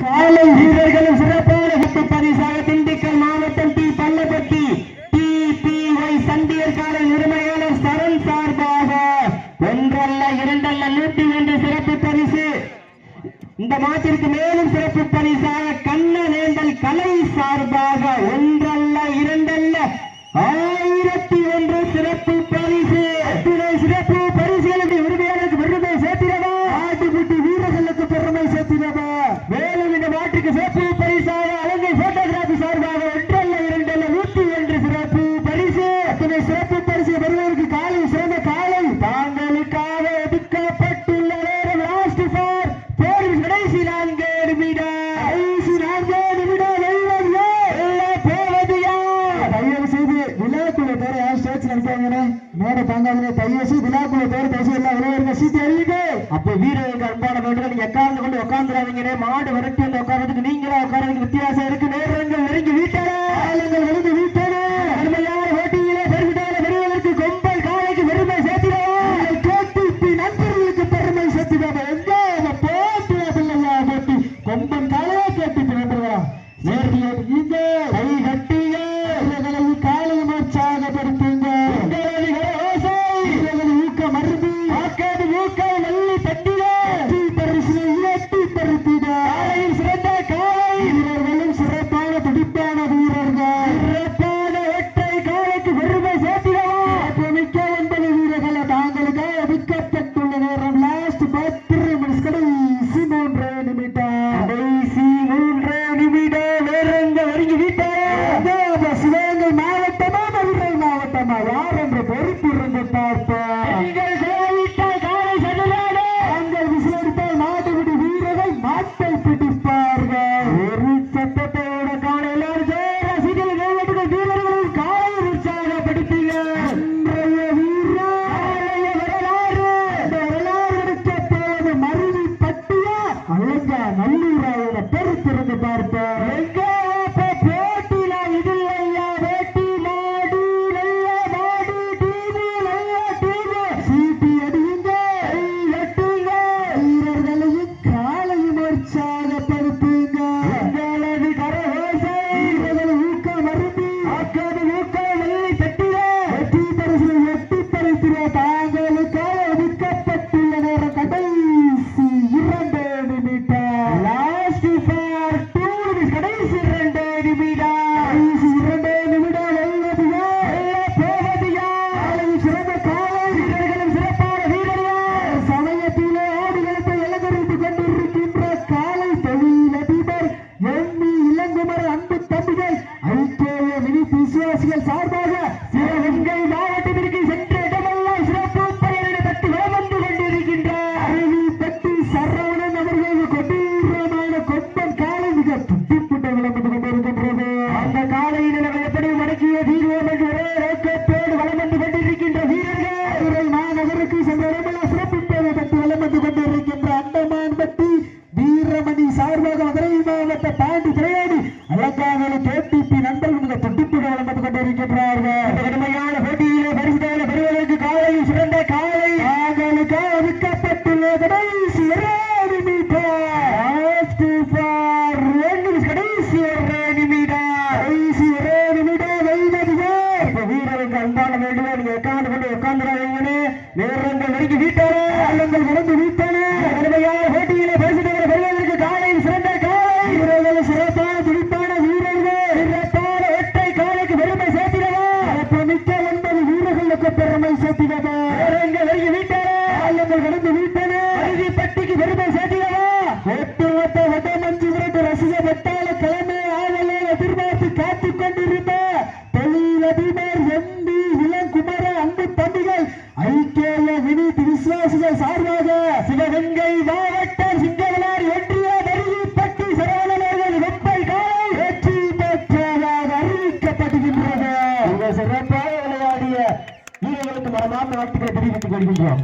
காலை வீரர்களும் சிறப்பான வெற்றி பரிசாக திண்டுக்கல் மாவட்டம் டி பள்ளப்பட்டி TPY சண்டியர் காலை உரிமையாளர் சரண் சார்பாக ஒன்றல்ல இரண்டல்ல 101 சிறப்பு பரிசு. இந்த மாட்டிற்கு மேலும் சிறப்பு பரிசாக கண்ணனேந்தல் கலை சார்பாக ஒன்றல்ல இரண்டல்ல 1001 சிறப்பு பரிசு. சிறப்பு பரிசுகளுக்கு உரிமையாளருக்கு பெருமை சேர்த்திடவா, ஆட்டுக்குட்டி வீரர்களுக்கு பெருமை சேர்த்திடவா. மேலும் இந்த மாட்டுக்கு சிறப்பு பரிசாக அலங்கை போட்டோகிராபி சார்பாக ஒன்றல்ல இரண்டல்ல 101 சிறப்பு பரிசு. அத்தனை சிறப்பு பரிசு பெறுவதற்கு காலை சிறந்த காலை தாங்களுக்காக ஒதுக்கப்பட்டுள்ள நேரம் லாஸ்ட் ஃபார் போரிஸ் கடைசி 4 நிமிடம். அப்ப வீரர்களுக்கு அன்பான வேண்டுகள் எக்காந்து கொண்டு உட்கார்ந்துடாதீங்க. மாடு விரட்டி வந்து உட்கார்றதுக்கு நீங்களா உட்கார்றதுக்கு வித்தியாசம் இருக்கு. நேரங்கள் நெருங்கி வீட்டான விழுந்து வீட்டான அருமையான போட்டியிலே பெருமிட்டான பெரியவர்களுக்கு கொம்பல் காலைக்கு பெருமை சேர்த்திடவும் கேட்டு நண்பர்களுக்கு பெருமை சேர்த்திடாம எங்க போட்டி போட்டி கொம்பன் காலையே கேட்டு நண்பர்களா நேரடியாக கை கட்டிய காலை உற்சாகப்படுத்துங்க. மருதி ஆக்காது ஊக்க நல்லி தட்டிட பரிசு இயற்றி பருத்திட சிறந்த காலை வீரர்களும் சிறப்பான துடிப்பான வீரர்கள் சிறப்பான ஒற்றை காலைக்கு பெருமை சேர்த்திடவா. மிக்க 9 வீரர்களை தாங்களுக்காக ஒதுக்கப்பட்டுள்ள நேரம் லாஸ்ட் 10 நிமிடம் கடைசி 3 நிமிடம் நேரங்கள் நெருங்கி விட்டார். சிவகங்கை மாவட்டமா மதுரை மாவட்டமா யார் என்று பொறுப்பு இருந்து பார்ப்போம். சார்பாக சிவகங்கை மாவட்டத்திற்கு சென்ற இடமெல்லாம் சிறப்பு பயிரிட பற்றி வளம் வந்து கொண்டிருக்கின்றார். அருவிப்பட்டி சரவணன் அவர்கள் கொடூரமான கொம்பன் காலை மிக துட்டிப்புட்ட வளம் வந்து கொண்டிருக்கின்றது. அந்த காலையில் நாங்கள் எப்படி மடக்கிய தீர்வோம் என்று ஒரே நோக்கத்தோடு வளம் வந்து கொண்டிருக்கின்ற வீரர்கள் மதுரை மாநகருக்கு சென்ற இடமெல்லாம் சிறப்பு பெயரை பற்றி வளம் வந்து கொண்டிருக்கின்ற அண்டமான்பட்டி வீரமணி சார்பாக மதுரை மாவட்ட பாண்டி திரையாடி அலங்காவலி கேடிபி நண்பர்கள் மிக துட்டிப்புட வளம் வந்து கொண்டிருக்கின்றார்கள். கடுமையான போட்டியிலே பரிசுகளை பெறுவதற்கு காலையில் சிறந்த காலை தாங்களுக்காக ஒதுக்கப்பட்டுள்ள கடைசி 2 நிமிடம் வீரருக்கு அன்பான வேண்டுமே நீங்க உட்கார்ந்து கொண்டு உட்கார்ந்துடாதீங்கன்னு நேரங்கள் நெருங்கி வீட்டான அல்லங்கள் கடந்து வீட்டான கடுமையான போட்டியிலே பரிசுகளை பெறுவதற்கு காலையில் சிறந்த காலை வீரர்கள் சிறப்பான துடிப்பான வீரர்கள் சிறப்பான ஒற்றை காலைக்கு பெருமை சேர்த்திடவா. மிக்க 9 வீரர்களுக்கு பெருமை சேர்த்திடவா. நேரங்கள் நெருங்கி வீட்டான அல்லங்கள் கடந்து வீட்டான அருவிப்பட்டிக்கு பெருமை சேர்த்திடவா. ஒட்டுமொத்த வடமஞ்சு விரட்டு ரசிக வெட்டாள கிழமை ஆவலை எதிர்பார்த்து காத்துக் கொண்டிருந்த தொழிலதிபர் MP இளங்குமர அன்பு தம்பிகள் ஐக்கிய வினித் விசுவாசிகள் சார்பாக சிவகங்கை மாவட்டம் சிங்கவலார் ஒன்றிய அருவிப்பட்டி சரவணர்கள் வெப்பை காலை வெற்றி பெற்றதாக அறிவிக்கப்படுகின்றது. சிறப்பாக விளையாடிய வீரர்களுக்கு மனமார்ந்த வாழ்த்துக்களை தெரிவித்துக் கொள்கின்றோம்.